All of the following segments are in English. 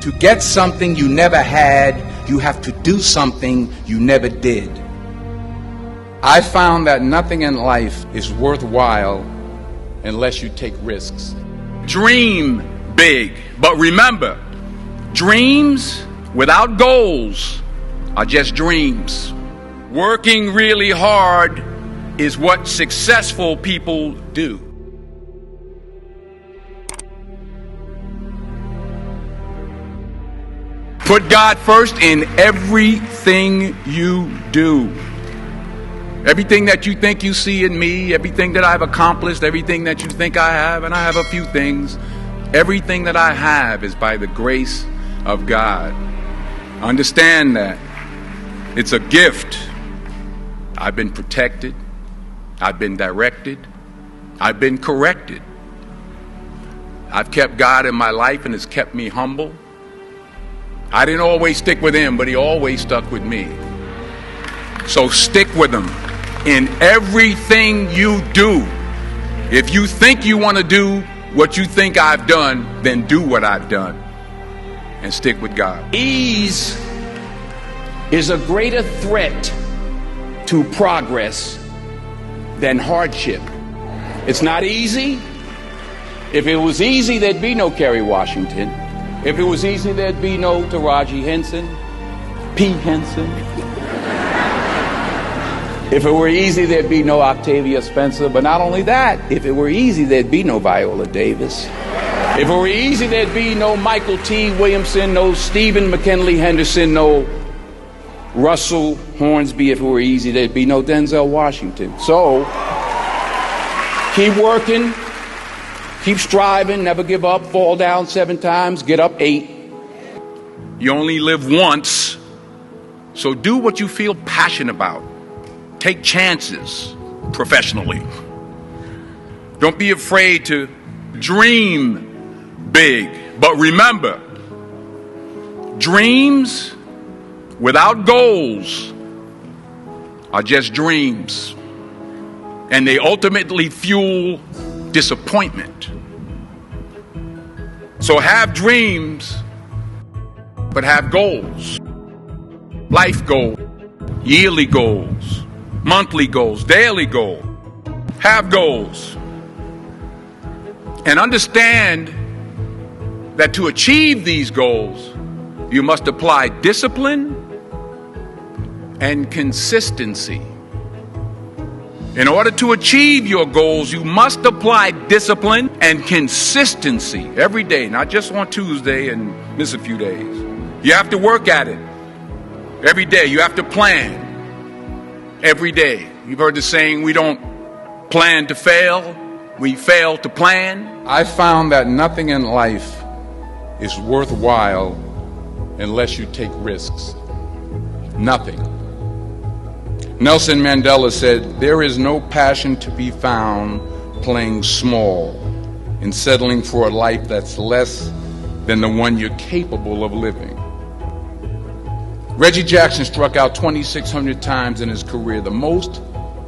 To get something you never had, you have to do something you never did. I found that nothing in life is worthwhile unless you take risks. Dream big, but remember, dreams without goals are just dreams. Working really hard is what successful people do. Put God first in everything you do. Everything that you think you see in me, everything that I've accomplished, everything that you think I have, and I have a few things, everything that I have is by the grace of God. Understand that. It's a gift. I've been protected. I've been directed. I've been corrected. I've kept God in my life and it's kept me humble. I didn't always stick with him, but he always stuck with me. So stick with him in everything you do. If you think you want to do what you think I've done, then do what I've done and stick with God. Ease is a greater threat to progress than hardship. It's not easy. If it was easy, there'd be no Kerry Washington. If it was easy, there'd be no Taraji Henson, P. Henson. If it were easy, there'd be no Octavia Spencer. But not only that, if it were easy, there'd be no Viola Davis. If it were easy, there'd be no Michael T. Williamson, no Stephen McKinley Henderson, no Russell Hornsby. If it were easy, there'd be no Denzel Washington. So, keep working. Keep striving, never give up, fall down 7 times, get up 8. You only live once, so do what you feel passionate about. Take chances professionally. Don't be afraid to dream big. But remember, dreams without goals are just dreams. And they ultimately fuel disappointment. So have dreams, but have goals. Life goals, yearly goals, monthly goals, daily goals. Have goals. And understand that to achieve these goals, you must apply discipline and consistency. In order to achieve your goals, you must apply discipline and consistency every day, not just on Tuesday and miss a few days. You have to work at it every day. You have to plan every day. You've heard the saying, we don't plan to fail, we fail to plan. I found that nothing in life is worthwhile unless you take risks. Nothing. Nelson Mandela said, there is no passion to be found playing small and settling for a life that's less than the one you're capable of living. Reggie Jackson struck out 2,600 times in his career, the most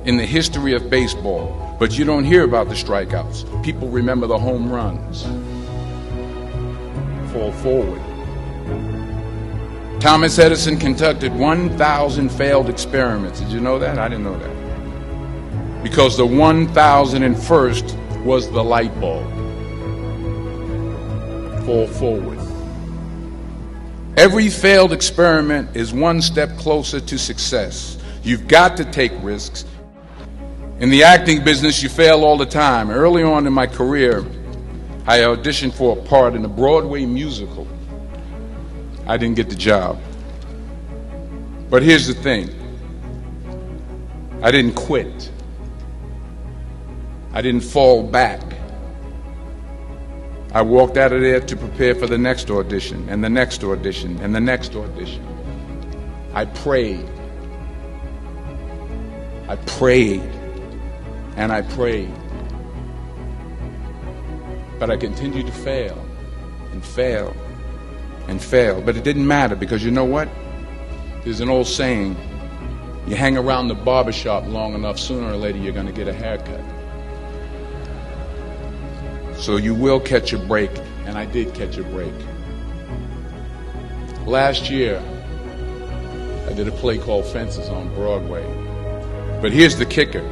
in the history of baseball. But you don't hear about the strikeouts. People remember the home runs. Fall forward. Thomas Edison conducted 1,000 failed experiments. Did you know that? I didn't know that. Because the 1,001st was the light bulb. Fall forward. Every failed experiment is one step closer to success. You've got to take risks. In the acting business, you fail all the time. Early on in my career, I auditioned for a part in a Broadway musical. I didn't get the job. But here's the thing. I didn't quit. I didn't fall back. I walked out of there to prepare for the next audition, and the next audition, and the next audition. I prayed. I prayed. And I prayed. But I continued to fail and fail and fail. But it didn't matter, because you know what? There's an old saying, you hang around the barbershop long enough, sooner or later you're going to get a haircut. So you will catch a break, and I did catch a break. Last year, I did a play called Fences on Broadway. But here's the kicker.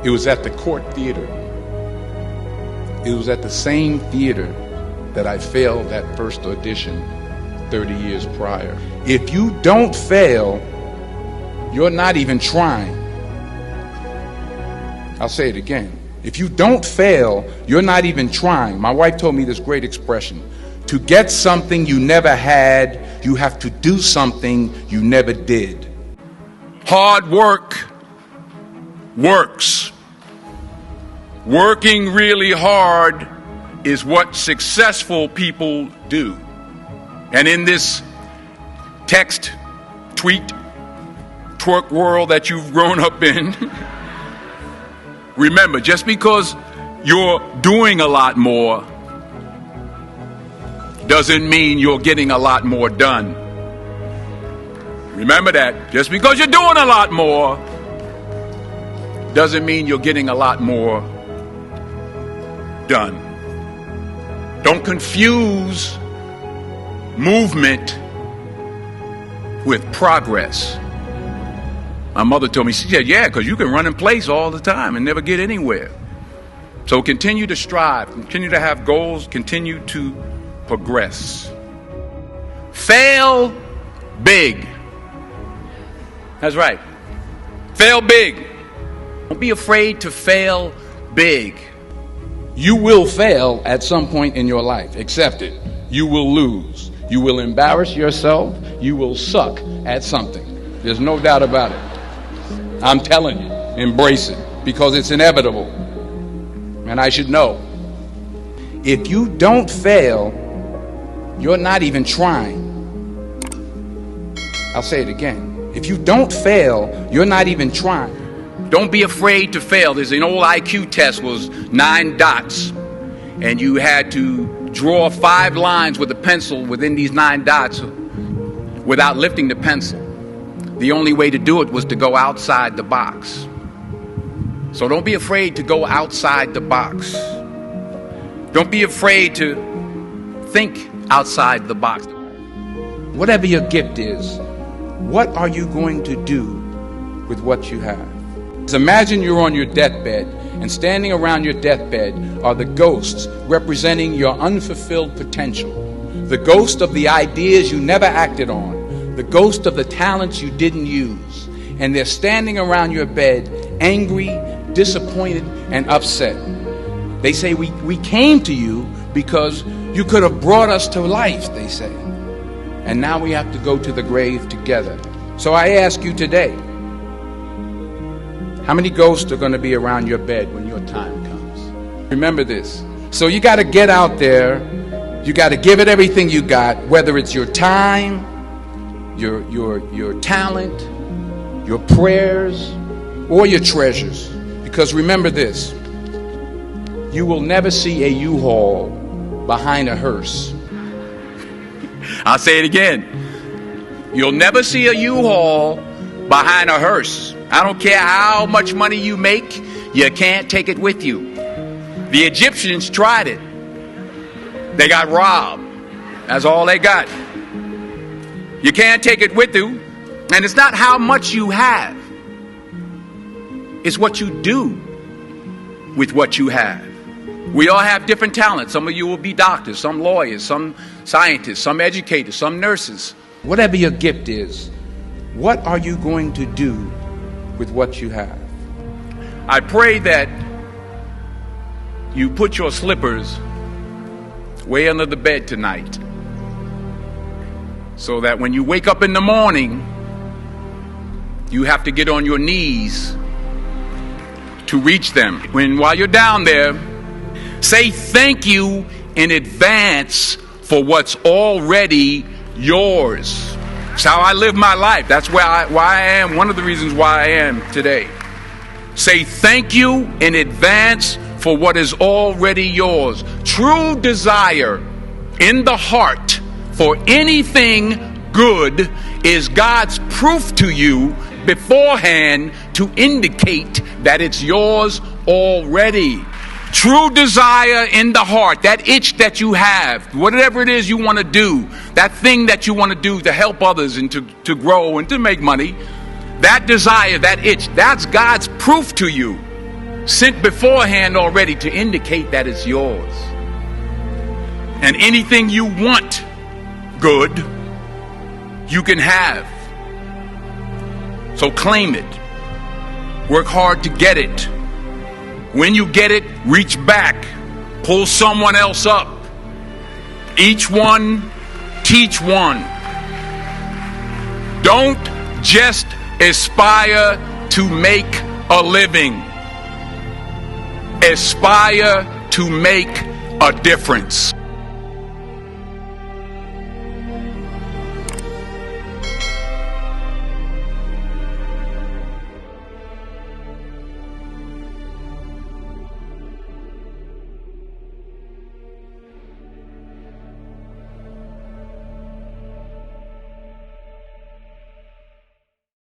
It was at the Court Theater. It was at the same theater that I failed that first audition 30 years prior. If you don't fail, you're not even trying. I'll say it again. If you don't fail, you're not even trying. My wife told me this great expression. To get something you never had, you have to do something you never did. Hard work works. Working really hard is what successful people do. And in this text, tweet, twerk world that you've grown up in, remember, just because you're doing a lot more doesn't mean you're getting a lot more done. Remember that. Just because you're doing a lot more doesn't mean you're getting a lot more done. Don't confuse movement with progress. My mother told me, she said, yeah, because you can run in place all the time and never get anywhere. So continue to strive, continue to have goals, continue to progress. Fail big. That's right. Fail big. Don't be afraid to fail big. You will fail at some point in your life. Accept it. You will lose. You will embarrass yourself. You will suck at something. There's no doubt about it. I'm telling you, embrace it because it's inevitable. And I should know. If you don't fail, you're not even trying. I'll say it again. If you don't fail, you're not even trying. Don't be afraid to fail. There's an old IQ test, was 9 dots. And you had to draw 5 lines with a pencil within these 9 dots without lifting the pencil. The only way to do it was to go outside the box. So don't be afraid to go outside the box. Don't be afraid to think outside the box. Whatever your gift is, what are you going to do with what you have? Imagine you're on your deathbed, and standing around your deathbed are the ghosts representing your unfulfilled potential. The ghost of the ideas you never acted on. The ghost of the talents you didn't use. And they're standing around your bed, angry, disappointed, and upset. They say, we came to you because you could have brought us to life, they say. And now we have to go to the grave together. So I ask you today, how many ghosts are going to be around your bed when your time comes? Remember this. So you got to get out there. You got to give it everything you got, whether it's your time, your talent, your prayers, or your treasures. Because remember this. You will never see a U-Haul behind a hearse. I'll say it again. You'll never see a U-Haul behind a hearse. I don't care how much money you make, you can't take it with you. The Egyptians tried it. They got robbed. That's all they got. You can't take it with you. And it's not how much you have. It's what you do with what you have. We all have different talents. Some of you will be doctors, some lawyers, some scientists, some educators, some nurses. Whatever your gift is, what are you going to do with what you have? I pray that you put your slippers way under the bed tonight so that when you wake up in the morning, you have to get on your knees to reach them. While you're down there, say thank you in advance for what's already yours. It's how I live my life. That's why I am, one of the reasons why I am today. Say thank you in advance for what is already yours. True desire in the heart for anything good is God's proof to you beforehand to indicate that it's yours already. true desire in the heart, that itch that you have, whatever it is you want to do, that thing that you want to do to help others and to grow and to make money, that desire, that itch, that's God's proof to you, sent beforehand already to indicate that it's yours. And anything you want good, you can have. So claim it. Work hard to get it. When you get it, reach back. Pull someone else up. Each one, teach one. Don't just aspire to make a living. Aspire to make a difference.